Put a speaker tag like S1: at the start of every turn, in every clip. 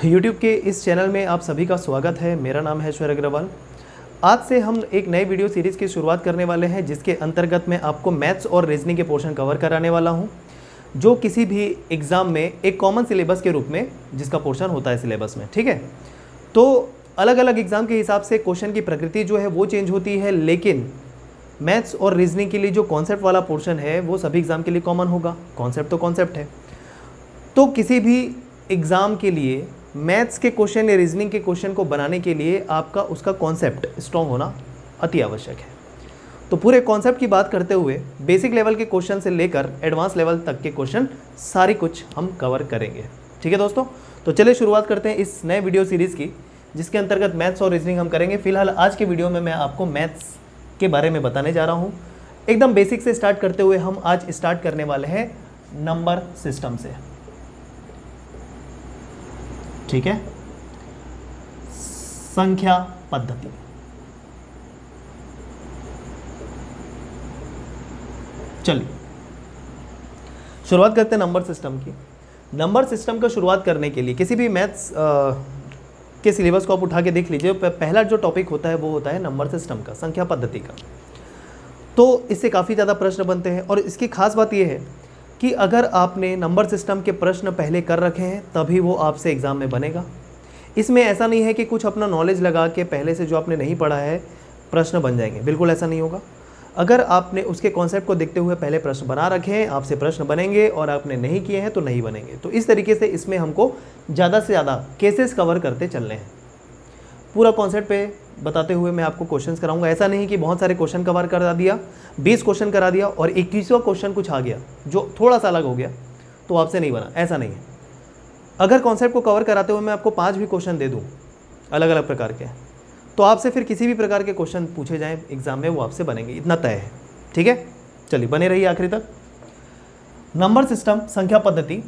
S1: YouTube के इस channel में आप सभी का स्वागत है। मेरा नाम है ऐश्वर्य अग्रवाल। आज से हम एक नए वीडियो सीरीज़ की शुरुआत करने वाले हैं, जिसके अंतर्गत मैं आपको मैथ्स और रीजनिंग के पोर्शन कवर कराने वाला हूं, जो किसी भी एग्ज़ाम में एक कॉमन सिलेबस के रूप में जिसका पोर्शन होता है सिलेबस में। ठीक है, तो अलग अलग एग्ज़ाम के हिसाब से क्वेश्चन की प्रकृति जो है वो चेंज होती है, लेकिन मैथ्स और रीजनिंग के लिए जो कॉन्सेप्ट वाला पोर्शन है वो सभी एग्ज़ाम के लिए कॉमन होगा। कॉन्सेप्ट तो कॉन्सेप्ट है। तो किसी भी एग्ज़ाम के लिए मैथ्स के क्वेश्चन या रीजनिंग के क्वेश्चन को बनाने के लिए आपका उसका कॉन्सेप्ट स्ट्रॉन्ग होना अति आवश्यक है। तो पूरे कॉन्सेप्ट की बात करते हुए बेसिक लेवल के क्वेश्चन से लेकर एडवांस लेवल तक के क्वेश्चन सारी कुछ हम कवर करेंगे। ठीक है दोस्तों, तो चलिए शुरुआत करते हैं इस नए वीडियो सीरीज़ की, जिसके अंतर्गत मैथ्स और रीजनिंग हम करेंगे। फिलहाल आज के वीडियो में मैं आपको मैथ्स के बारे में बताने जा रहा हूँ। एकदम बेसिक से स्टार्ट करते हुए हम आज स्टार्ट करने वाले हैं नंबर सिस्टम से। ठीक है, संख्या पद्धति। चलिए शुरुआत करते हैं नंबर सिस्टम की। नंबर सिस्टम का शुरुआत करने के लिए किसी भी मैथ्स के सिलेबस को आप उठा के देख लीजिए। पहला जो टॉपिक होता है वो होता है नंबर सिस्टम का, संख्या पद्धति का। तो इससे काफ़ी ज़्यादा प्रश्न बनते हैं, और इसकी खास बात यह है कि अगर आपने नंबर सिस्टम के प्रश्न पहले कर रखे हैं तभी वो आपसे एग्ज़ाम में बनेगा। इसमें ऐसा नहीं है कि कुछ अपना नॉलेज लगा के पहले से जो आपने नहीं पढ़ा है प्रश्न बन जाएंगे, बिल्कुल ऐसा नहीं होगा। अगर आपने उसके कॉन्सेप्ट को देखते हुए पहले प्रश्न बना रखे हैं, आपसे प्रश्न बनेंगे, और आपने नहीं किए हैं तो नहीं बनेंगे। तो इस तरीके से इसमें हमको ज़्यादा से ज़्यादा केसेस कवर करते चलने हैं। पूरा कॉन्सेप्ट पे बताते हुए मैं आपको क्वेश्चंस कराऊंगा। ऐसा नहीं कि बहुत सारे क्वेश्चन कवर करा दिया, 20 क्वेश्चन करा दिया और 21वां क्वेश्चन कुछ आ गया जो थोड़ा सा अलग हो गया तो आपसे नहीं बना, ऐसा नहीं है। अगर कॉन्सेप्ट को कवर कराते हुए मैं आपको 5 भी क्वेश्चन दे दूं अलग अलग प्रकार के, तो आपसे फिर किसी भी प्रकार के क्वेश्चन पूछे जाएं एग्जाम में वो आपसे बनेंगे, इतना तय है। ठीक है, चलिए बने रहिए आखिरी तक। नंबर सिस्टम, संख्या पद्धति।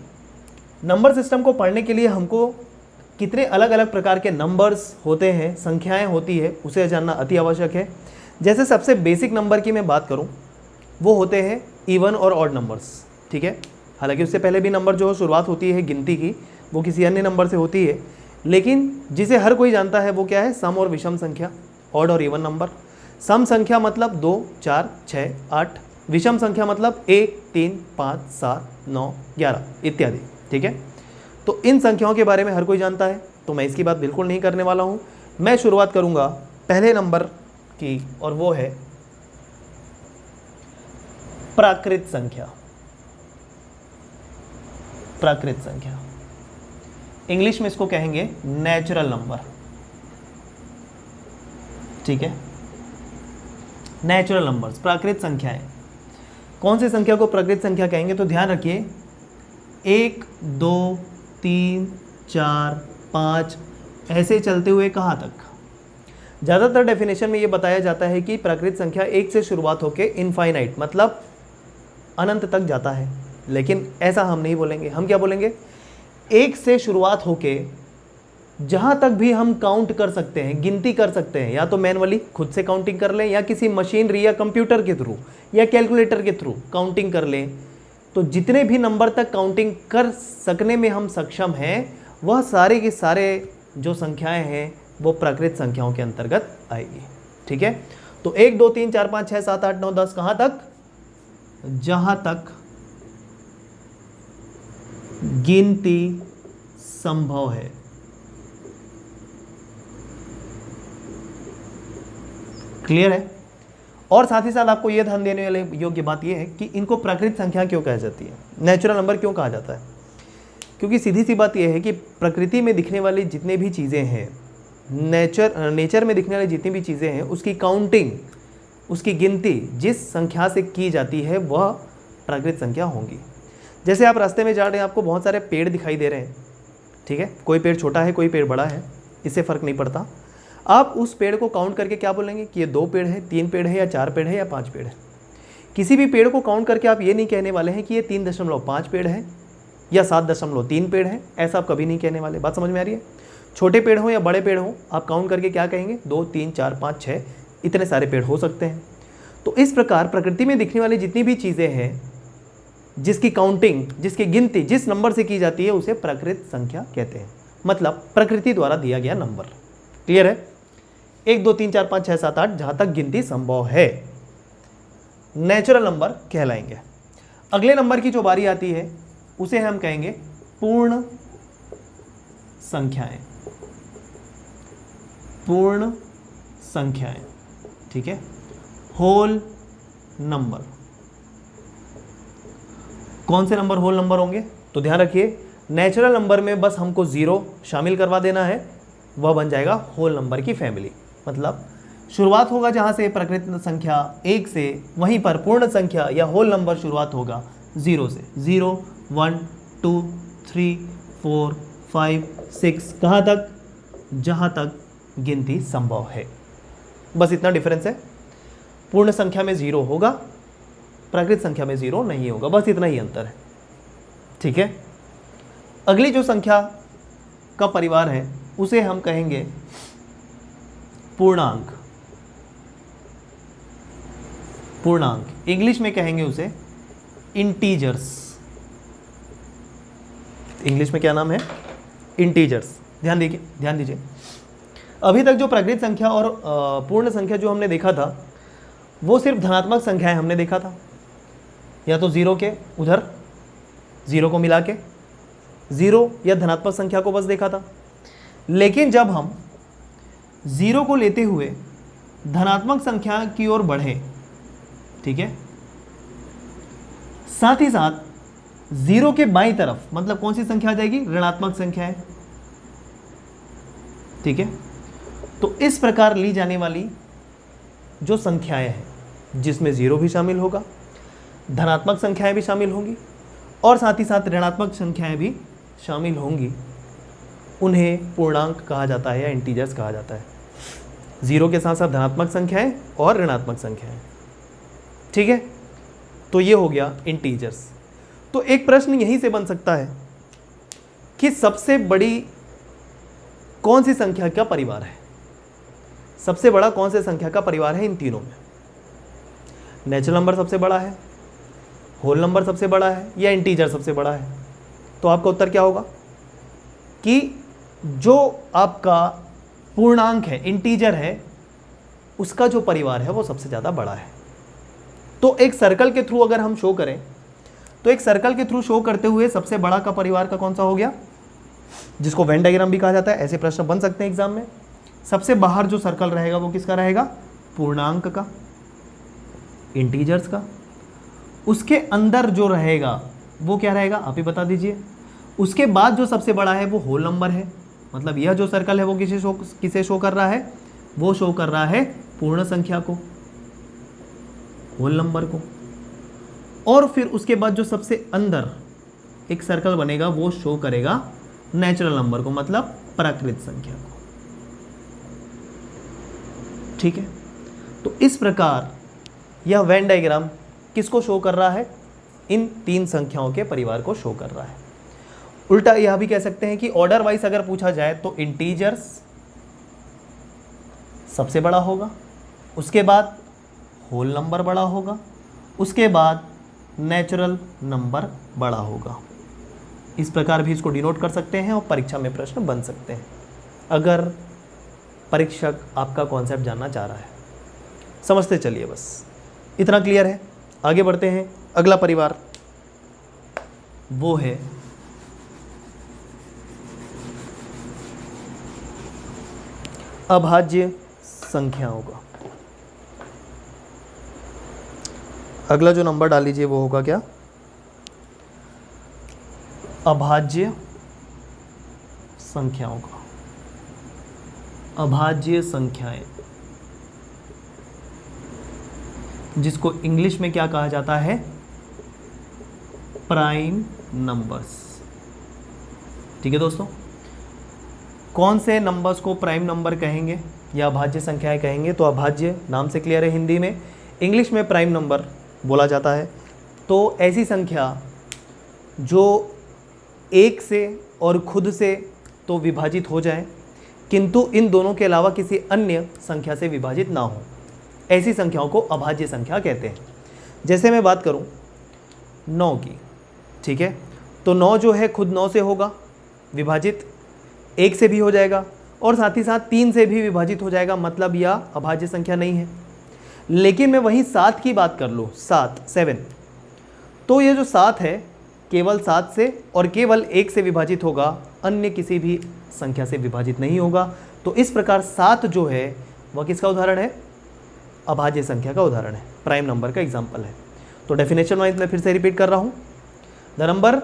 S1: नंबर सिस्टम को पढ़ने के लिए हमको कितने अलग अलग प्रकार के नंबर्स होते हैं, संख्याएं होती है, उसे जानना अति आवश्यक है। जैसे सबसे बेसिक नंबर की मैं बात करूं, वो होते हैं इवन और ऑड नंबर्स। ठीक है, हालांकि उससे पहले भी नंबर जो शुरुआत होती है गिनती की वो किसी अन्य नंबर से होती है, लेकिन जिसे हर कोई जानता है वो क्या है, सम और विषम संख्या, ऑड और इवन नंबर। सम संख्या मतलब 2, 4, 6, 8, विषम संख्या मतलब 1, 3, 5, 7, 9, 11 इत्यादि। ठीक है, तो इन संख्याओं के बारे में हर कोई जानता है, तो मैं इसकी बात बिल्कुल नहीं करने वाला हूं। मैं शुरुआत करूंगा पहले नंबर की, और वो है प्राकृत संख्या। प्राकृत संख्या, इंग्लिश में इसको कहेंगे नेचुरल नंबर। ठीक है, नेचुरल नंबर्स, प्राकृत संख्याएं। कौन सी संख्या को प्राकृत संख्या कहेंगे, तो ध्यान रखिए 1, 2, 3, 4, 5 ऐसे चलते हुए कहाँ तक। ज़्यादातर डेफिनेशन में ये बताया जाता है कि प्राकृत संख्या 1 से शुरुआत होकर इनफाइनाइट मतलब अनंत तक जाता है, लेकिन ऐसा हम नहीं बोलेंगे। हम क्या बोलेंगे, 1 से शुरुआत होके जहाँ तक भी हम काउंट कर सकते हैं, गिनती कर सकते हैं, या तो मैनुअली खुद से काउंटिंग कर लें, या किसी मशीनरी या कंप्यूटर के थ्रू या कैलकुलेटर के थ्रू काउंटिंग कर लें। तो जितने भी नंबर तक काउंटिंग कर सकने में हम सक्षम हैं, वह सारे के सारे जो संख्याएं हैं वो प्राकृत संख्याओं के अंतर्गत आएगी। ठीक है, तो 1, 2, 3, 4, 5, 6, 7, 8, 9, 10 कहाँ तक, जहाँ तक गिनती संभव है। क्लियर है। और साथ ही साथ आपको यह ध्यान देने वाले योग्य बात यह है कि इनको प्राकृत संख्या क्यों कहा जाती है, नेचुरल नंबर क्यों कहा जाता है। क्योंकि सीधी सी बात यह है कि प्रकृति में दिखने वाली जितने भी चीज़ें हैं, नेचर में दिखने वाली जितनी भी चीज़ें हैं, उसकी काउंटिंग, उसकी गिनती जिस संख्या से की जाती है वह प्राकृत संख्या होंगी। जैसे आप रास्ते में जा रहे हैं, आपको बहुत सारे पेड़ दिखाई दे रहे हैं। ठीक है, कोई पेड़ छोटा है, कोई पेड़ बड़ा है, इससे फ़र्क नहीं पड़ता। आप उस पेड़ को काउंट करके क्या बोलेंगे कि ये 2 पेड़ है, 3 पेड़ है, या 4 पेड़ है, या 5 पेड़ है। किसी भी पेड़ को काउंट करके आप ये नहीं कहने वाले हैं कि ये 3.5 पेड़ है या 7.3 पेड़ है, ऐसा आप कभी नहीं कहने वाले। बात समझ में आ रही है। छोटे पेड़ हो या बड़े पेड़ हो, आप काउंट करके क्या कहेंगे, 2, 3, 4, 5, 6 इतने सारे पेड़ हो सकते हैं। तो इस प्रकार प्रकृति में दिखने वाली जितनी भी चीज़ें हैं, जिसकी काउंटिंग, जिसकी गिनती जिस नंबर से की जाती है उसे प्राकृत संख्या कहते हैं। मतलब प्रकृति द्वारा दिया गया नंबर। क्लियर है? 1 2 3 4 5 6 7 8 जहां तक गिनती संभव है नेचुरल नंबर कहलाएंगे। अगले नंबर की जो बारी आती है उसे हम कहेंगे पूर्ण संख्याएं। पूर्ण संख्याएं, ठीक है, होल नंबर। कौन से नंबर होल नंबर होंगे? तो ध्यान रखिए, नेचुरल नंबर में बस हमको 0 शामिल करवा देना है, वह बन जाएगा होल नंबर की फैमिली। मतलब शुरुआत होगा जहां से प्रकृत संख्या 1 से, वहीं पर पूर्ण संख्या या होल नंबर शुरुआत होगा 0 से। 0 1 2 3 4 5 6 कहाँ तक? जहां तक गिनती संभव है। बस इतना डिफरेंस है। पूर्ण संख्या में 0 होगा, प्राकृत संख्या में 0 नहीं होगा, बस इतना ही अंतर है। ठीक है, अगली जो संख्या का परिवार है उसे हम कहेंगे पूर्णांक। पूर्णांक इंग्लिश में कहेंगे उसे इंटीजर्स। इंग्लिश में क्या नाम है? इंटीजर्स। ध्यान दीजिए। अभी तक जो प्राकृत संख्या और पूर्ण संख्या जो हमने देखा था वो सिर्फ धनात्मक संख्याएं हमने देखा था, या तो 0 के उधर 0 को मिला के 0 या धनात्मक संख्या को बस देखा था। लेकिन जब हम 0 को लेते हुए धनात्मक संख्या की ओर बढ़े, ठीक है, साथ ही साथ 0 के बाईं तरफ मतलब कौन सी संख्या आ जाएगी? ऋणात्मक संख्या है। ठीक है, तो इस प्रकार ली जाने वाली जो संख्याएं हैं जिसमें 0 भी शामिल होगा, धनात्मक संख्याएं भी शामिल होंगी और साथ ही साथ ऋणात्मक संख्याएं भी शामिल होंगी, उन्हें पूर्णांक कहा जाता है या इंटीजर्स कहा जाता है। 0 के साथ साथ धनात्मक संख्याएं और ऋणात्मक संख्याएं। ठीक है, तो ये हो गया इंटीजर्स। तो एक प्रश्न यहीं से बन सकता है कि सबसे बड़ी कौन सी संख्या का परिवार है? सबसे बड़ा कौन से संख्या का परिवार है इन तीनों में? नेचुरल नंबर सबसे बड़ा है, होल नंबर सबसे बड़ा है, या इंटीजर सबसे बड़ा है? तो आपका उत्तर क्या होगा कि जो आपका पूर्णांक है, इंटीजर है, उसका जो परिवार है वो सबसे ज़्यादा बड़ा है। तो एक सर्कल के थ्रू अगर हम शो करें तो एक सर्कल के थ्रू शो करते हुए सबसे बड़ा का परिवार का कौन सा हो गया, जिसको वेन डायग्राम भी कहा जाता है। ऐसे प्रश्न बन सकते हैं एग्जाम में। सबसे बाहर जो सर्कल रहेगा वो किसका रहेगा? पूर्णांक का, इंटीजर्स का। उसके अंदर जो रहेगा वो क्या रहेगा, आप ही बता दीजिए। उसके बाद जो सबसे बड़ा है वो होल नंबर है। मतलब यह जो सर्कल है वो किसे शो कर रहा है? वो शो कर रहा है पूर्ण संख्या को, होल नंबर को। और फिर उसके बाद जो सबसे अंदर एक सर्कल बनेगा वो शो करेगा नेचुरल नंबर को, मतलब प्राकृत संख्या को। ठीक है, तो इस प्रकार यह वेन डायग्राम किसको शो कर रहा है? इन तीन संख्याओं के परिवार को शो कर रहा है। उल्टा यह भी कह सकते हैं कि ऑर्डर वाइज अगर पूछा जाए तो इंटीजर्स सबसे बड़ा होगा, उसके बाद होल नंबर बड़ा होगा, उसके बाद नेचुरल नंबर बड़ा होगा। इस प्रकार भी इसको डिनोट कर सकते हैं और परीक्षा में प्रश्न बन सकते हैं अगर परीक्षक आपका कॉन्सेप्ट जानना चाह रहा है। समझते चलिए, बस इतना क्लियर है। आगे बढ़ते हैं। अगला परिवार वो है अभाज्य संख्याओं का। अगला जो नंबर डाल लीजिए वो होगा क्या? अभाज्य संख्याओं का। अभाज्य संख्याएं, जिसको इंग्लिश में क्या कहा जाता है? Prime numbers. ठीक है दोस्तों, कौन से नंबर्स को प्राइम नंबर कहेंगे या अभाज्य संख्याएं कहेंगे? तो अभाज्य नाम से क्लियर है हिंदी में, इंग्लिश में प्राइम नंबर बोला जाता है। तो ऐसी संख्या जो एक से और खुद से तो विभाजित हो जाए, किंतु इन दोनों के अलावा किसी अन्य संख्या से विभाजित ना हो, ऐसी संख्याओं को अभाज्य संख्या कहते हैं। जैसे मैं बात करूं 9 की, ठीक है, तो 9 जो है खुद 9 से होगा विभाजित, 1 से भी हो जाएगा और साथ ही साथ 3 से भी विभाजित हो जाएगा, मतलब यह अभाज्य संख्या नहीं है। लेकिन मैं वहीं 7 की बात कर लूँ, 7 तो ये जो 7 है केवल 7 से और केवल 1 से विभाजित होगा, अन्य किसी भी संख्या से विभाजित नहीं होगा। तो इस प्रकार 7 जो है वह किसका उदाहरण है? अभाज्य संख्या का उदाहरण है, प्राइम नंबर का एग्जाम्पल है। तो डेफिनेशन वाइज मैं फिर से रिपीट कर रहा हूँ, the number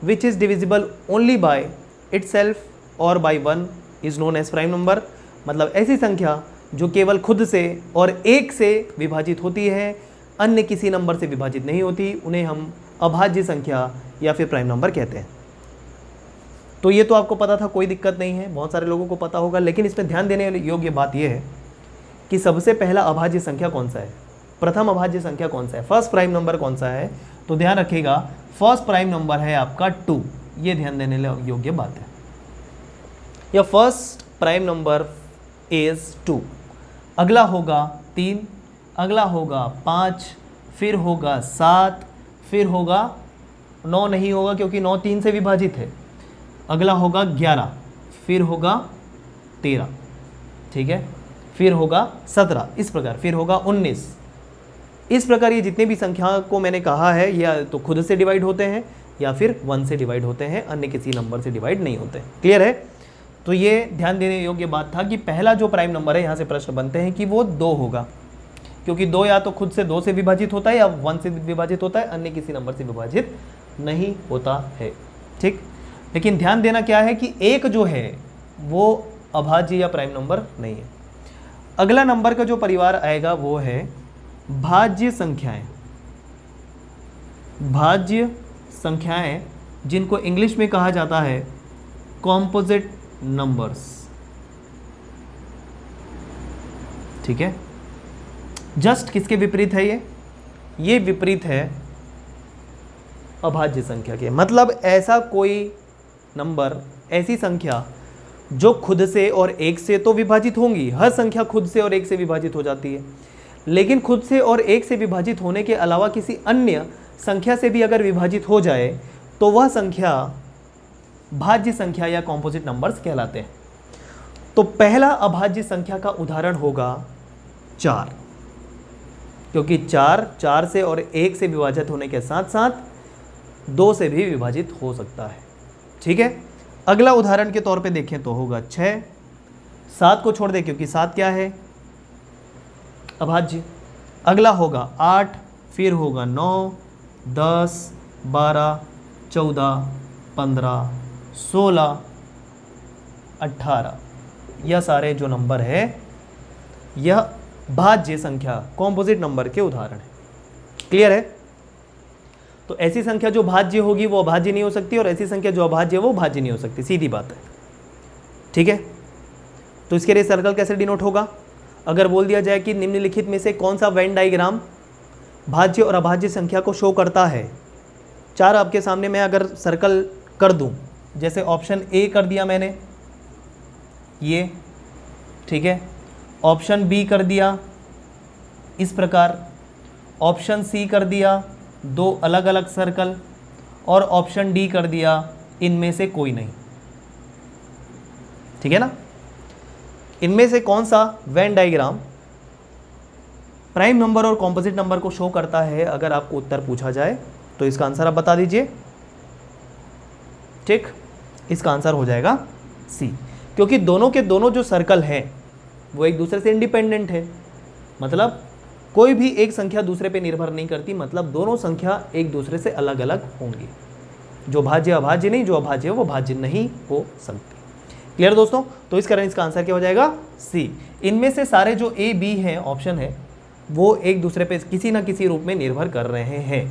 S1: which is divisible only by itself और by 1 is known as prime number. मतलब ऐसी संख्या जो केवल खुद से और 1 से विभाजित होती है, अन्य किसी नंबर से विभाजित नहीं होती, उन्हें हम अभाज्य संख्या या फिर प्राइम नंबर कहते हैं। तो ये तो आपको पता था, कोई दिक्कत नहीं है, बहुत सारे लोगों को पता होगा। लेकिन इसमें ध्यान देने योग्य बात यह है कि सबसे पहला अभाज्य संख्या कौन सा है, प्रथम अभाज्य संख्या कौन सा है, फर्स्ट प्राइम नंबर कौन सा है। तो ध्यान रखिएगा, फर्स्ट प्राइम नंबर है आपका 2, ये ध्यान देने योग्य बात है। या फर्स्ट प्राइम नंबर इज 2, अगला होगा 3, अगला होगा 5, फिर होगा 7, फिर होगा 9 नहीं होगा क्योंकि 9 3 से विभाजित है, अगला होगा 11, फिर होगा 13, ठीक है, फिर होगा 17, इस प्रकार फिर होगा 19। इस प्रकार ये जितने भी संख्या को मैंने कहा है या तो खुद से डिवाइड होते हैं या फिर 1 से डिवाइड होते हैं, अन्य किसी नंबर से डिवाइड नहीं होते। क्लियर है? तो ये ध्यान देने योग्य बात था कि पहला जो प्राइम नंबर है, यहाँ से प्रश्न बनते हैं कि वो 2 होगा, क्योंकि 2 या तो खुद से 2 से विभाजित होता है या 1 से विभाजित होता है, अन्य किसी नंबर से विभाजित नहीं होता है। ठीक, लेकिन ध्यान देना क्या है कि 1 जो है वो अभाज्य या प्राइम नंबर नहीं है। अगला नंबर का जो परिवार आएगा वो है भाज्य संख्याएं। भाज्य संख्याएं जिनको इंग्लिश में कहा जाता है कॉम्पोजिट नंबर्स। ठीक है, जस्ट किसके विपरीत है ये विपरीत है अभाज्य संख्या के। मतलब ऐसा कोई नंबर, ऐसी संख्या जो खुद से और 1 से तो विभाजित होंगी, हर संख्या खुद से और 1 से विभाजित हो जाती है, लेकिन खुद से और 1 से विभाजित होने के अलावा किसी अन्य संख्या से भी अगर विभाजित हो जाए तो वह संख्या भाज्य संख्या या कॉम्पोजिट नंबर्स कहलाते हैं। तो पहला अभाज्य संख्या का उदाहरण होगा 4, क्योंकि 4 से और 1 से विभाजित होने के साथ साथ 2 से भी विभाजित हो सकता है। ठीक है, अगला उदाहरण के तौर पे देखें तो होगा 6, 7 को छोड़ दें क्योंकि 7 क्या है, अभाज्य। अगला होगा 8, फिर होगा 9, 10, 12, 14, 15, 16, 18। यह सारे जो नंबर है यह भाज्य संख्या कॉम्पोजिट नंबर के उदाहरण है। क्लियर है? तो ऐसी संख्या जो भाज्य होगी वो अभाज्य नहीं हो सकती और ऐसी संख्या जो अभाज्य है वो भाज्य नहीं हो सकती, सीधी बात है। ठीक है, तो इसके लिए सर्कल कैसे डिनोट होगा? अगर बोल दिया जाए कि निम्नलिखित में से कौन सा वेन डायग्राम भाज्य और अभाज्य संख्या को शो करता है, 4 आपके सामने मैं अगर सर्कल कर दूं, जैसे ऑप्शन ए कर दिया मैंने ये, ठीक है, ऑप्शन बी कर दिया इस प्रकार, ऑप्शन सी कर दिया 2 अलग अलग सर्कल और ऑप्शन डी कर दिया इनमें से कोई नहीं। ठीक है ना? इनमें से कौन सा वेन डायग्राम प्राइम नंबर और कॉम्पोजिट नंबर को शो करता है, अगर आपको उत्तर पूछा जाए तो इसका आंसर आप बता दीजिए। ठीक, इसका आंसर हो जाएगा सी, क्योंकि दोनों के दोनों जो सर्कल हैं वो एक दूसरे से इंडिपेंडेंट है। मतलब कोई भी एक संख्या दूसरे पे निर्भर नहीं करती, मतलब दोनों संख्या एक दूसरे से अलग अलग होंगी। जो भाज्य अभाज्य नहीं, जो अभाज्य है वो भाज्य नहीं हो सकती। क्लियर दोस्तों? तो इस कारण इसका आंसर क्या हो जाएगा? सी। इनमें से सारे जो ए बी हैं ऑप्शन है वो एक दूसरे पे किसी ना किसी रूप में निर्भर कर रहे हैं,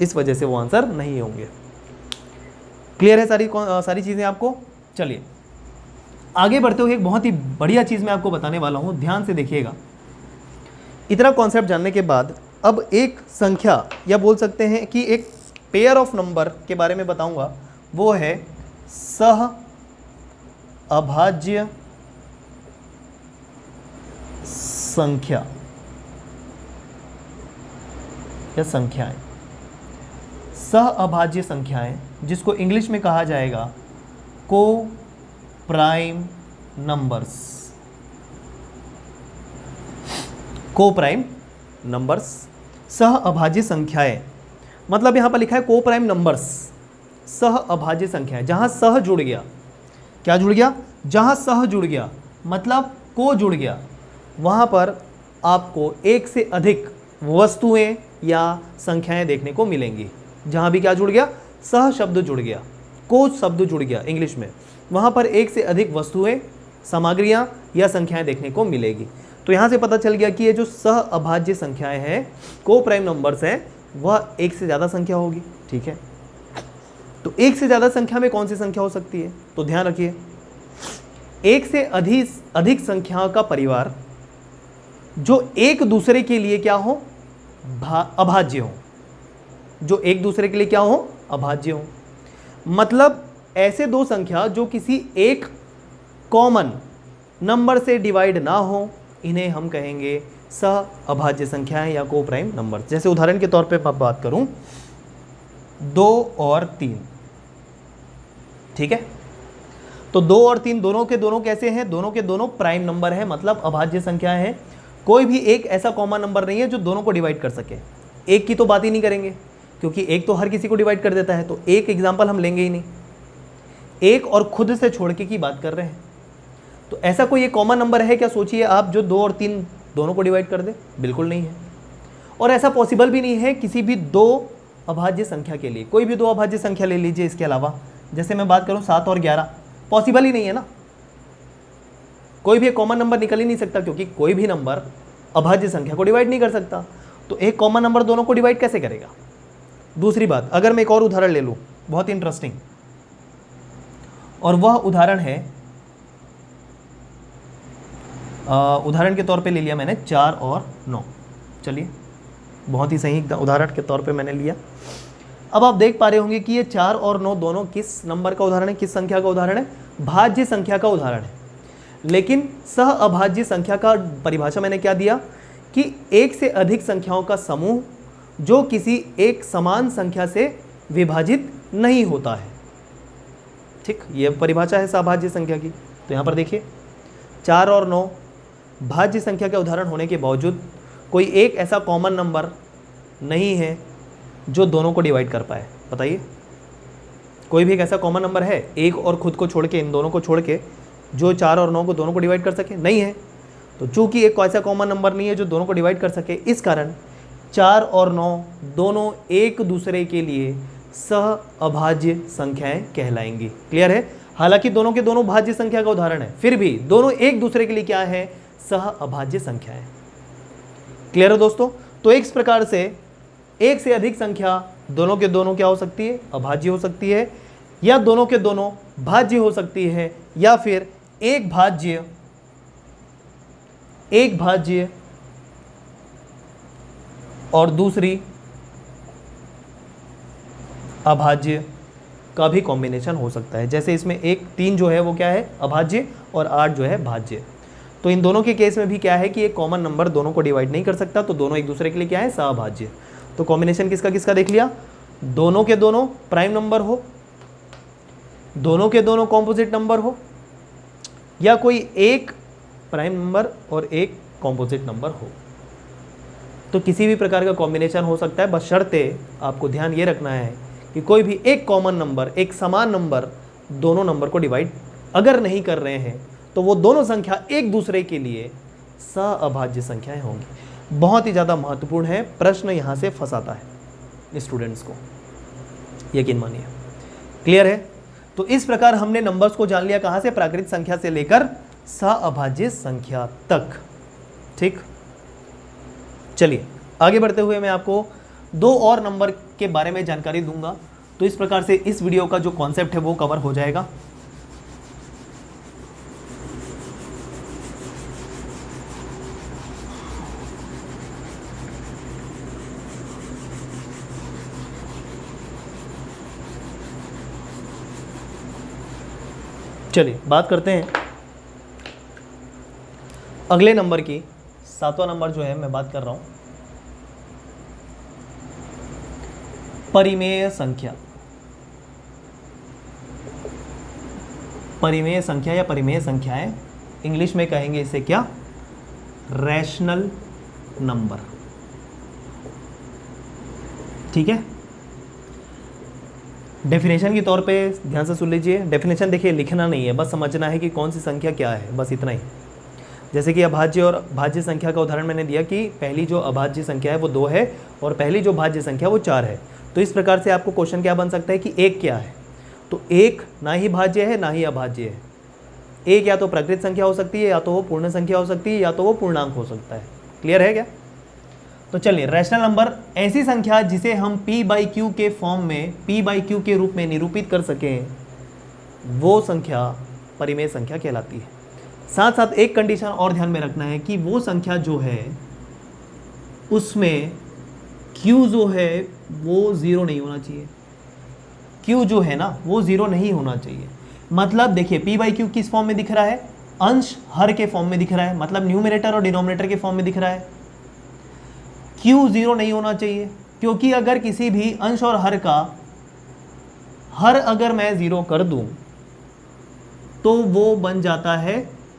S1: इस वजह से वो आंसर नहीं होंगे। क्लियर है सारी चीज़ें आपको? चलिए आगे बढ़ते हुए एक बहुत ही बढ़िया चीज़ मैं आपको बताने वाला हूँ, ध्यान से देखिएगा। इतना कॉन्सेप्ट जानने के बाद अब एक संख्या या बोल सकते हैं कि एक पेयर ऑफ नंबर के बारे में बताऊंगा, वो है सह अभाज्य संख्या या संख्याएं। सह अभाज्य संख्याएं जिसको इंग्लिश में कहा जाएगा को प्राइम नंबर्स, को प्राइम नंबर्स, सह अभाज्य संख्याएं, मतलब यहां पर लिखा है को प्राइम नंबर्स, सह अभाज्य संख्याएं, जहां सह जुड़ गया, क्या जुड़ गया, जहां सह जुड़ गया मतलब को जुड़ गया, वहां पर आपको एक से अधिक वस्तुएं या संख्याएं देखने को मिलेंगी। जहां भी क्या जुड़ गया, सह शब्द जुड़ गया, को शब्द जुड़ गया इंग्लिश में, वहां पर एक से अधिक वस्तुएं, सामग्रियां या संख्याएं देखने को मिलेगी। तो यहां से पता चल गया कि ये जो सह अभाज्य संख्याएं हैं, को प्राइम नंबर्स हैं, वह एक से ज़्यादा संख्या होगी। ठीक है, तो एक से ज़्यादा संख्या में कौन सी संख्या हो सकती है, तो ध्यान रखिए, एक से अधिक संख्याओं का परिवार जो एक दूसरे के लिए क्या हो, अभाज्य हो, जो एक दूसरे के लिए क्या हो, अभाज्य हो। मतलब ऐसे दो संख्या जो किसी एक कॉमन नंबर से डिवाइड ना हो, इन्हें हम कहेंगे सह अभाज्य संख्याएं या को प्राइम नंबर। जैसे उदाहरण के तौर पे मैं बात करूं 2 और 3, ठीक है, तो 2 और 3 दोनों के दोनों कैसे हैं, दोनों के दोनों प्राइम नंबर है, मतलब अभाज्य संख्याएं हैं। कोई भी एक ऐसा कॉमन नंबर नहीं है जो दोनों को डिवाइड कर सके। एक की तो बात ही नहीं करेंगे, क्योंकि एक तो हर किसी को डिवाइड कर देता है, तो एक एग्जाम्पल हम लेंगे ही नहीं। एक और खुद से छोड़ के की बात कर रहे हैं, तो ऐसा कोई एक कॉमन नंबर है क्या, सोचिए आप, जो 2 और 3 दोनों को डिवाइड कर दे, बिल्कुल नहीं है। और ऐसा पॉसिबल भी नहीं है किसी भी दो अभाज्य संख्या के लिए। कोई भी दो अभाज्य संख्या ले लीजिए इसके अलावा, जैसे मैं बात करूं 7 और 11, पॉसिबल ही नहीं है ना, कोई भी एक कॉमन नंबर निकल ही नहीं सकता, क्योंकि कोई भी नंबर अभाज्य संख्या को डिवाइड नहीं कर सकता। तो एक कॉमन नंबर दोनों को डिवाइड कैसे करेगा। दूसरी बात, अगर मैं एक और उदाहरण ले लूं, बहुत इंटरेस्टिंग, और वह उदाहरण है, उदाहरण के तौर पे ले लिया मैंने 4 और 9। चलिए, बहुत ही सही उदाहरण के तौर पे मैंने लिया। अब आप देख पा रहे होंगे कि ये 4 और 9 दोनों किस नंबर का उदाहरण है, किस संख्या का उदाहरण है, भाज्य संख्या का उदाहरण है। लेकिन सह अभाज्य संख्या का परिभाषा मैंने क्या दिया कि एक से अधिक संख्याओं का समूह जो किसी एक समान संख्या से विभाजित नहीं होता है। ठीक, ये परिभाषा है सहभाज्य संख्या की। तो यहाँ पर देखिए 4 और 9 भाज्य संख्या के उदाहरण होने के बावजूद कोई एक ऐसा कॉमन नंबर नहीं है जो दोनों को डिवाइड कर पाए। बताइए, कोई भी एक ऐसा कॉमन नंबर है एक और खुद को छोड़ के, इन दोनों को छोड़ के, जो 4 और 9 को दोनों को डिवाइड कर सके? नहीं है। तो चूंकि एक ऐसा कॉमन नंबर नहीं है जो दोनों को डिवाइड कर सके, इस कारण 4 और 9 दोनों एक दूसरे के लिए सह अभाज्य संख्याएं कहलाएंगी। क्लियर है? हालांकि दोनों के दोनों भाज्य संख्या का उदाहरण है, फिर भी दोनों एक दूसरे के लिए क्या है, सह अभाज्य संख्याएं। क्लियर है दोस्तों? तो इस प्रकार से एक से अधिक संख्या दोनों के दोनों क्या हो सकती है, अभाज्य हो सकती है, या दोनों के दोनों भाज्य हो सकती है, या फिर एक भाज्य और दूसरी अभाज्य का भी कॉम्बिनेशन हो सकता है। जैसे इसमें 3 जो है वो क्या है, अभाज्य, और 8 जो है भाज्य। तो इन दोनों के केस में भी क्या है कि एक कॉमन नंबर दोनों को डिवाइड नहीं कर सकता, तो दोनों एक दूसरे के लिए क्या है, सहभाज्य। तो कॉम्बिनेशन किसका किसका देख लिया, दोनों के दोनों प्राइम नंबर हो, दोनों के दोनों कॉम्पोजिट नंबर हो, या कोई एक प्राइम नंबर और एक कॉम्पोजिट नंबर हो। तो किसी भी प्रकार का कॉम्बिनेशन हो सकता है, बशर्ते आपको ध्यान ये रखना है कि कोई भी एक कॉमन नंबर, एक समान नंबर दोनों नंबर को डिवाइड अगर नहीं कर रहे हैं, तो वो दोनों संख्या एक दूसरे के लिए सहअभाज्य संख्याएं होंगी। बहुत ही ज़्यादा महत्वपूर्ण है, प्रश्न यहाँ से फंसाता है स्टूडेंट्स को, यकीन मानिए। क्लियर है? तो इस प्रकार हमने नंबर्स को जान लिया, कहाँ से, प्राकृत संख्या से लेकर सहअभाज्य संख्या तक। ठीक, चलिए आगे बढ़ते हुए मैं आपको 2 और नंबर के बारे में जानकारी दूंगा। तो इस प्रकार से इस वीडियो का जो कॉन्सेप्ट है वो कवर हो जाएगा। चलिए बात करते हैं अगले नंबर की। 7वां नंबर जो है मैं बात कर रहा हूं परिमेय संख्या। परिमेय संख्या या परिमेय संख्याएं, इंग्लिश में कहेंगे इसे क्या, रैशनल नंबर। ठीक है, डेफिनेशन के तौर पे ध्यान से सुन लीजिए। डेफिनेशन देखिए, लिखना नहीं है, बस समझना है कि कौन सी संख्या क्या है, बस इतना ही। जैसे कि अभाज्य और भाज्य संख्या का उदाहरण मैंने दिया कि पहली जो अभाज्य संख्या है वो 2 है और पहली जो भाज्य संख्या वो 4 है। तो इस प्रकार से आपको क्वेश्चन क्या बन सकता है कि 1 क्या है, तो 1 ना ही भाज्य है ना ही अभाज्य है। 1 या तो प्राकृत संख्या हो सकती है, या तो वो पूर्ण संख्या हो सकती है, या तो वो पूर्णांक हो सकता है। क्लियर है क्या? तो चलिए, रैशनल नंबर ऐसी संख्या जिसे हम p/q के फॉर्म में, p/q के रूप में निरूपित कर सकें, वो संख्या परिमेय संख्या कहलाती है। साथ साथ एक कंडीशन और ध्यान में रखना है कि वो संख्या जो है उसमें q जो है वो 0 नहीं होना चाहिए। q जो है ना वो 0 नहीं होना चाहिए। मतलब देखिए, p/q किस फॉर्म में दिख रहा है, अंश हर के फॉर्म में दिख रहा है, मतलब न्यूमरेटर और डिनोमिनेटर के फॉर्म में दिख रहा है। q 0 नहीं होना चाहिए, क्योंकि अगर किसी भी अंश और हर का हर अगर मैं 0 कर दूं तो वो बन जाता है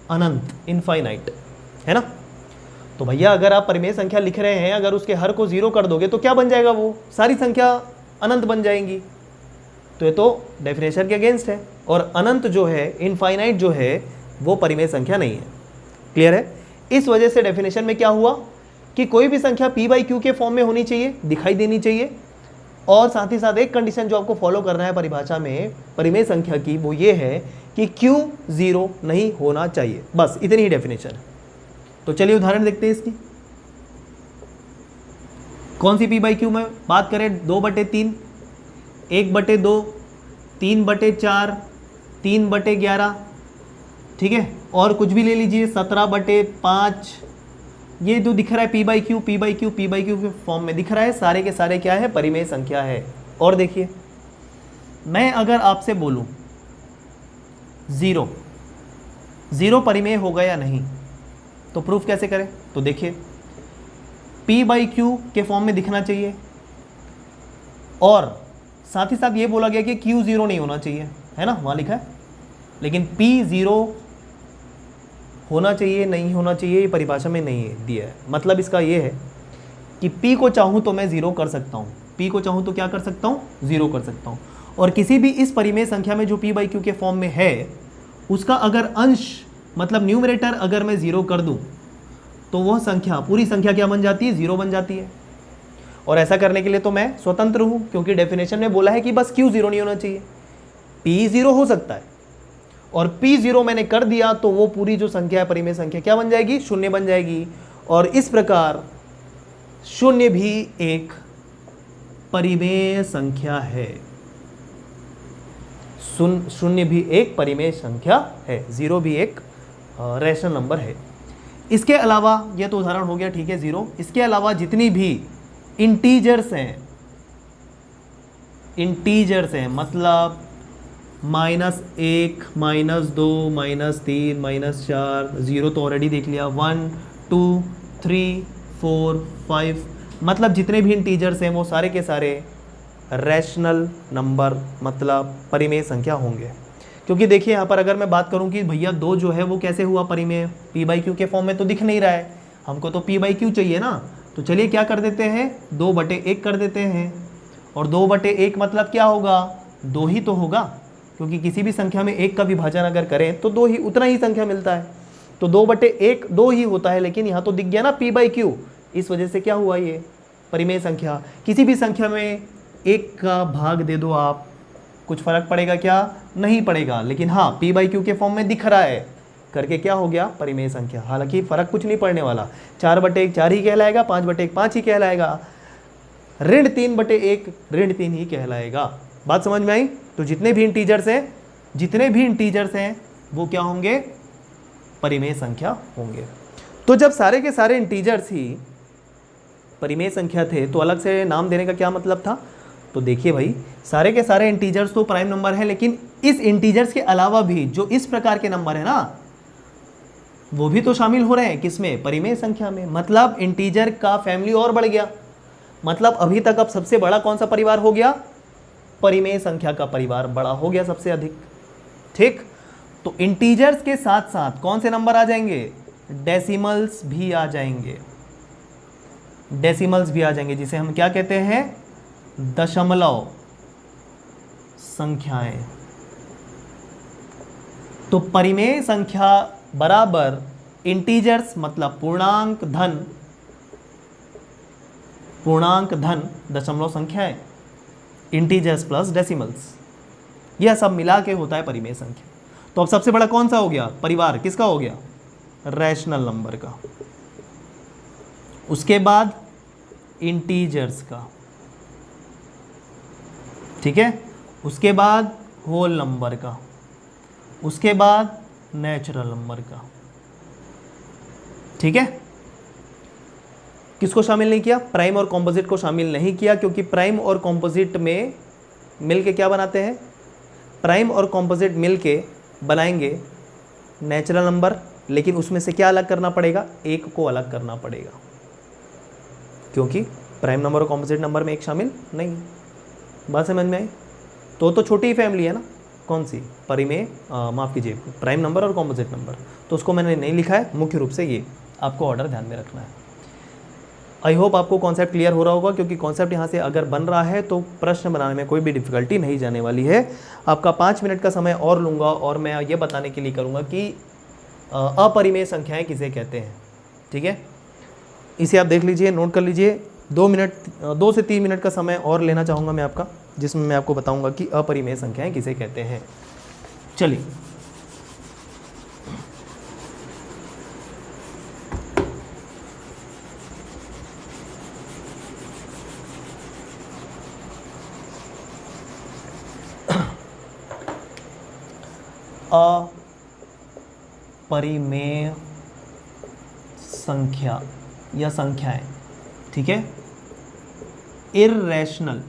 S1: अनंत, इनफाइनाइट, है ना। तो भैया अगर आप परिमेय संख्या लिख रहे हैं, अगर उसके हर को 0 कर दोगे तो क्या बन जाएगा, वो सारी संख्या अनंत बन जाएंगी। तो ये तो डेफिनेशन के अगेंस्ट है, और अनंत जो है, इनफाइनाइट जो है, वो परिमेय संख्या नहीं है। क्लियर है? इस वजह से डेफिनेशन में क्या हुआ कि कोई भी संख्या p/q के फॉर्म में होनी चाहिए, दिखाई देनी चाहिए, और साथ ही साथ एक कंडीशन जो आपको फॉलो करना है परिभाषा में परिमेय संख्या की, वो ये है कि q 0 नहीं होना चाहिए। बस इतनी ही डेफिनेशन है। तो चलिए उदाहरण देखते हैं इसकी। कौन सी p/q में बात करें, 2/3, 1/2, 3/4, 3/11, ठीक है, और कुछ भी ले लीजिए, 17/5। ये जो दिख रहा है p/q के फॉर्म में दिख रहा है, सारे के सारे क्या है, परिमेय संख्या है। और देखिए, मैं अगर आपसे बोलूं 0 परिमेय होगा या नहीं, तो प्रूफ कैसे करें? तो देखिए, p/q के फॉर्म में दिखना चाहिए, और साथ ही साथ ये बोला गया कि q 0 नहीं होना चाहिए, है ना, वहाँ लिखा है। लेकिन p 0 होना चाहिए नहीं होना चाहिए, ये परिभाषा में नहीं दिया है। मतलब इसका ये है कि p को चाहूँ तो मैं 0 कर सकता हूँ, p को चाहूँ तो क्या कर सकता हूँ, 0 कर सकता हूँ। और किसी भी इस परिमेय संख्या में जो p/q के फॉर्म में है, उसका अगर अंश मतलब न्यूमरेटर अगर मैं 0 कर दूँ तो वह संख्या, पूरी संख्या क्या बन जाती है, 0 बन जाती है। और ऐसा करने के लिए तो मैं स्वतंत्र हूँ, क्योंकि डेफिनेशन में बोला है कि बस q 0 नहीं होना चाहिए, p 0 हो सकता है। और p 0 मैंने कर दिया तो वो पूरी जो संख्या है परिमेय संख्या क्या बन जाएगी, 0 बन जाएगी। और इस प्रकार 0 भी एक परिमेय संख्या है। 0 भी एक परिमेय संख्या है, 0 भी एक रैशनल नंबर है। इसके अलावा, यह तो उदाहरण हो गया, ठीक है, 0। इसके अलावा जितनी भी इंटीजर्स हैं, मतलब -1, -2, -3, -4, 0 तो ऑलरेडी देख लिया, 1, 2, 3, 4, 5, मतलब जितने भी इंटीजर्स हैं वो सारे के सारे रैशनल नंबर, मतलब परिमेय संख्या होंगे। क्योंकि देखिए यहाँ पर अगर मैं बात करूँ कि भैया 2 जो है वो कैसे हुआ परिमेय, p/q के फॉर्म में तो दिख नहीं रहा है, हमको तो p/q चाहिए ना। तो चलिए क्या कर देते हैं, 2/1 कर देते हैं। और 2/1 मतलब क्या होगा, 2 ही तो होगा, क्योंकि किसी भी संख्या में 1 का विभाजन अगर करें तो 2 ही, उतना ही संख्या मिलता है। तो 2/1 2 ही होता है, लेकिन यहाँ तो दिख गया ना p/q, इस वजह से क्या हुआ, ये परिमेय संख्या। किसी भी संख्या में 1 का भाग दे दो आप, कुछ फर्क पड़ेगा क्या, नहीं पड़ेगा। लेकिन हाँ, p/q के फॉर्म में दिख रहा है करके क्या हो गया, परिमेय संख्या। हालांकि फर्क कुछ नहीं पड़ने वाला, 4/1 4 ही कहलाएगा, 5/1 5 ही कहलाएगा, ऋण 3/1 ऋण 3 ही कहलाएगा। बात समझ में आई? तो जितने भी इंटीजर्स हैं वो क्या होंगे, परिमेय संख्या होंगे। तो जब सारे के सारे इंटीजर्स ही परिमेय संख्या थे तो अलग से नाम देने का क्या मतलब था? तो देखिए भाई, सारे के सारे इंटीजर्स तो प्राइम नंबर है, लेकिन इस इंटीजर्स के अलावा भी जो इस प्रकार के नंबर है ना, वो भी तो शामिल हो रहे हैं किसमें, परिमेय संख्या में। मतलब इंटीजर का फैमिली और बढ़ गया। मतलब अभी तक अब सबसे बड़ा कौन सा परिवार हो गया, परिमेय संख्या का परिवार बड़ा हो गया सबसे अधिक। ठीक, तो इंटीजर्स के साथ साथ कौन से नंबर आ जाएंगे, डेसिमल्स भी आ जाएंगे, डेसिमल्स भी आ जाएंगे, जिसे हम क्या कहते हैं, दशमलव संख्याएं। तो परिमेय संख्या बराबर इंटीजर्स मतलब पूर्णांक धन दशमलव संख्याएं, इंटीजर्स प्लस डेसिमल्स, यह सब मिला के होता है परिमेय संख्या। तो अब सबसे बड़ा कौन सा हो गया, परिवार किसका हो गया, रैशनल नंबर का। उसके बाद इंटीजर्स का, ठीक है, उसके बाद होल नंबर का, उसके बाद नेचुरल नंबर का, ठीक है। किसको शामिल नहीं किया, प्राइम और कॉम्पोजिट को शामिल नहीं किया, क्योंकि प्राइम और कॉम्पोजिट में मिलके क्या बनाते हैं, प्राइम और कॉम्पोजिट मिलके बनाएंगे नेचुरल नंबर, लेकिन उसमें से क्या अलग करना पड़ेगा, एक को अलग करना पड़ेगा, क्योंकि प्राइम नंबर और कॉम्पोजिट नंबर में एक शामिल नहीं है। बात समझ में आई। तो छोटी ही फैमिली है ना, कौन सी, परिमेय, माफ़ कीजिए, प्राइम नंबर और कॉम्पोजिट नंबर, तो उसको मैंने नहीं लिखा है, मुख्य रूप से ये आपको ऑर्डर ध्यान में रखना है। आई होप आपको कॉन्सेप्ट क्लियर हो रहा होगा, क्योंकि कॉन्सेप्ट यहाँ से अगर बन रहा है तो प्रश्न बनाने में कोई भी डिफिकल्टी नहीं जाने वाली है। आपका 5 मिनट का समय और लूँगा, और मैं ये बताने के लिए करूँगा कि अपरिमेय संख्याएं किसे कहते हैं, ठीक है। इसे आप देख लीजिए, नोट कर लीजिए। 2 से 3 मिनट का समय और लेना चाहूँगा मैं आपका, जिसमें मैं आपको बताऊँगा कि अपरिमेय संख्याएं किसे कहते हैं। चलिए, अपरिमेय संख्या या संख्याएं, ठीक है, इर्रेशनल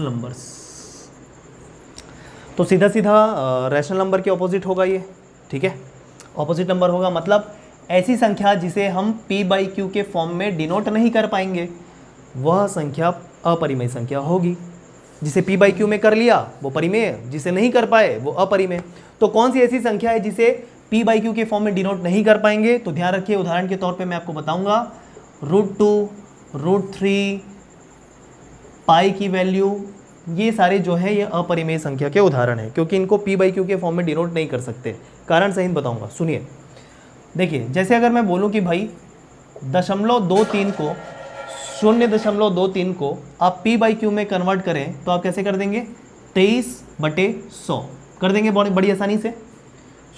S1: नंबर्स। तो सीधा रैशनल नंबर के ऑपोजिट होगा ये, ठीक है, ऑपोजिट नंबर होगा, मतलब ऐसी संख्या जिसे हम p/q के फॉर्म में डिनोट नहीं कर पाएंगे, वह संख्या अपरिमेय संख्या होगी। जिसे p/q में कर लिया वो परिमेय, जिसे नहीं कर पाए वो अपरिमेय। तो कौन सी ऐसी संख्या है जिसे p/q के फॉर्म में डिनोट नहीं कर पाएंगे, तो ध्यान रखिए, उदाहरण के तौर पे मैं आपको बताऊंगा, √2, √3, पाई की वैल्यू, ये सारे जो है ये अपरिमेय संख्या के उदाहरण हैं, क्योंकि इनको p/q के फॉर्म में डिनोट नहीं कर सकते। कारण सहित बताऊंगा, सुनिए। देखिए, जैसे अगर मैं बोलूं कि भाई 0.23 को 0.23 को आप p/q में कन्वर्ट करें, तो आप कैसे कर देंगे, 23/100 कर देंगे बड़ी आसानी से।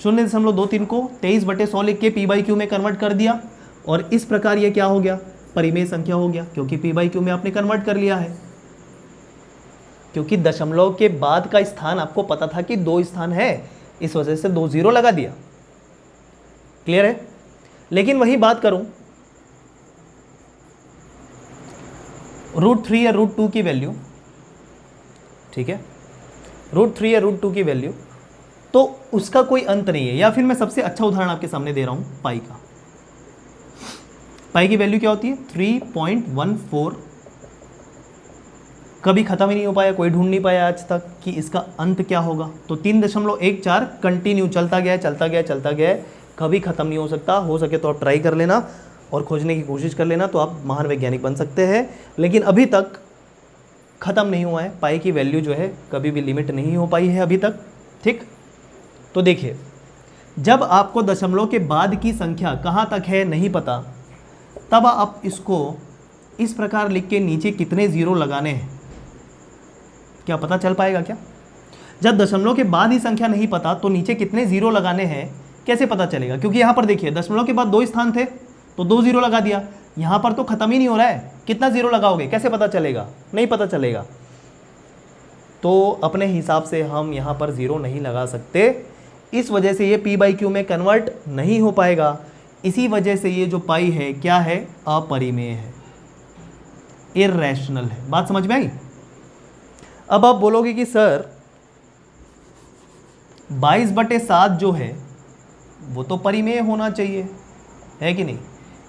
S1: 0.23 को 23/100 लिख के p/q में कन्वर्ट कर दिया, और इस प्रकार ये क्या हो गया, परिमेय संख्या हो गया, क्योंकि p/q में आपने कन्वर्ट कर लिया है। क्योंकि दशमलव के बाद का स्थान आपको पता था कि 2 स्थान है, इस वजह से 2 0 लगा दिया। क्लियर है। लेकिन वही बात करूं, √3 या √2 की वैल्यू, ठीक है, √3 या √2 की वैल्यू, तो उसका कोई अंत नहीं है। या फिर मैं सबसे अच्छा उदाहरण आपके सामने दे रहा हूं, पाई का। पाई की वैल्यू क्या होती है, 3.14। कभी खत्म ही नहीं हो पाया, कोई ढूंढ नहीं पाया आज तक कि इसका अंत क्या होगा। तो 3.14 कंटिन्यू चलता गया, कभी खत्म नहीं हो सकता। हो सके तो आप ट्राई कर लेना और खोजने की कोशिश कर लेना, तो आप महान वैज्ञानिक बन सकते हैं। लेकिन अभी तक खत्म नहीं हुआ है, पाई की वैल्यू जो है कभी भी लिमिट नहीं हो पाई है अभी तक, ठीक। तो देखिए, जब आपको दशमलव के बाद की संख्या कहाँ तक है नहीं पता, तब आप इसको इस प्रकार लिख के नीचे कितने जीरो लगाने हैं, क्या पता चल पाएगा क्या? जब दशमलव के बाद ही संख्या नहीं पता, तो नीचे कितने जीरो लगाने हैं कैसे पता चलेगा? क्योंकि यहाँ पर देखिए, दशमलव के बाद 2 स्थान थे, तो 2 जीरो लगा दिया। यहाँ पर तो खत्म ही नहीं हो रहा है, कितना जीरो लगाओगे, कैसे पता चलेगा? नहीं पता चलेगा। तो अपने हिसाब से हम यहाँ पर जीरो नहीं लगा सकते, इस वजह से ये p/q में कन्वर्ट नहीं हो पाएगा। इसी वजह से ये जो पाई है क्या है, अपरिमेय है, इर्रेशनल है। बात समझ में आई? अब आप बोलोगे कि सर 22/7 जो है वो तो परिमेय होना चाहिए, है कि नहीं?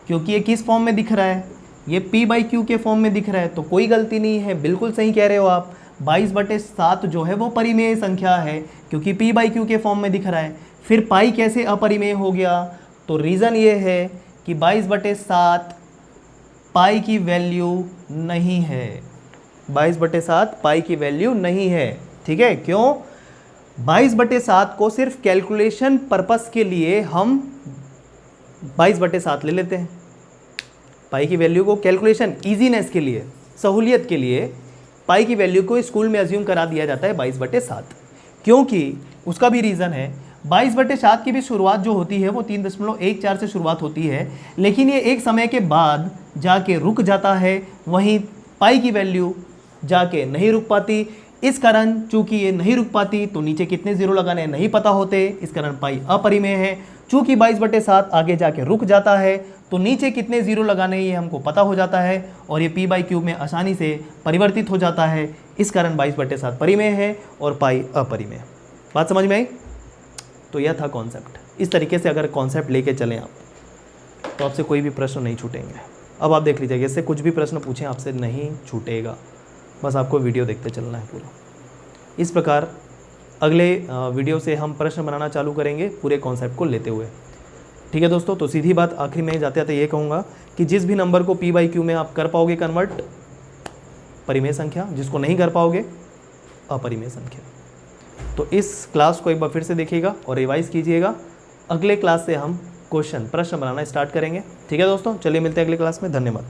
S1: क्योंकि ये किस फॉर्म में दिख रहा है, ये p/q के फॉर्म में दिख रहा है, तो कोई गलती नहीं है, बिल्कुल सही कह रहे हो आप। 22/7 जो है वो परिमेय संख्या है, क्योंकि p/q के फॉर्म में दिख रहा है। फिर पाई कैसे अपरिमेय हो गया? तो रीज़न ये है कि 22/7 पाई की वैल्यू नहीं है, 22/7 पाई की वैल्यू नहीं है। ठीक है, क्यों? 22/7 को सिर्फ कैलकुलेशन पर्पस के लिए हम 22/7 ले लेते हैं। पाई की वैल्यू को कैलकुलेशन इजीनेस के लिए, सहूलियत के लिए पाई की वैल्यू को स्कूल में अज्यूम करा दिया जाता है 22/7, क्योंकि उसका भी रीज़न है। 22/7 की भी शुरुआत जो होती है वो 3.14 से शुरुआत होती है, लेकिन ये एक समय के बाद जाके रुक जाता है, वहीं पाई की वैल्यू जाके नहीं रुक पाती। इस कारण चूंकि ये नहीं रुक पाती तो नीचे कितने जीरो लगाने नहीं पता होते, इस कारण पाई अपरिमेय है। चूंकि 22/7 आगे जाके रुक जाता है तो नीचे कितने जीरो लगाने ये हमको पता हो जाता है और ये p/q में आसानी से परिवर्तित हो जाता है। इस कारण 22/7 परिमेय है और पाई अपरिमेय। बात समझ में आई? तो यह था कॉन्सेप्ट। इस तरीके से अगर कॉन्सेप्ट लेके चलें आप तो आपसे कोई भी प्रश्न नहीं छूटेंगे। अब आप देख लीजिएगा, इससे कुछ भी प्रश्न पूछें आपसे नहीं छूटेगा, बस आपको वीडियो देखते चलना है पूरा। इस प्रकार अगले वीडियो से हम प्रश्न बनाना चालू करेंगे पूरे कॉन्सेप्ट को लेते हुए। ठीक है दोस्तों, तो सीधी बात आखिरी में जाते जाते ये कहूँगा कि जिस भी नंबर को p/q में आप कर पाओगे कन्वर्ट, परिमेय संख्या, जिसको नहीं कर पाओगे अपरिमेय संख्या। तो इस क्लास को एक बार फिर से देखिएगा और रिवाइज कीजिएगा। अगले क्लास से हम प्रश्न बनाना स्टार्ट करेंगे। ठीक है दोस्तों, चलिए मिलते हैं अगले क्लास में। धन्यवाद।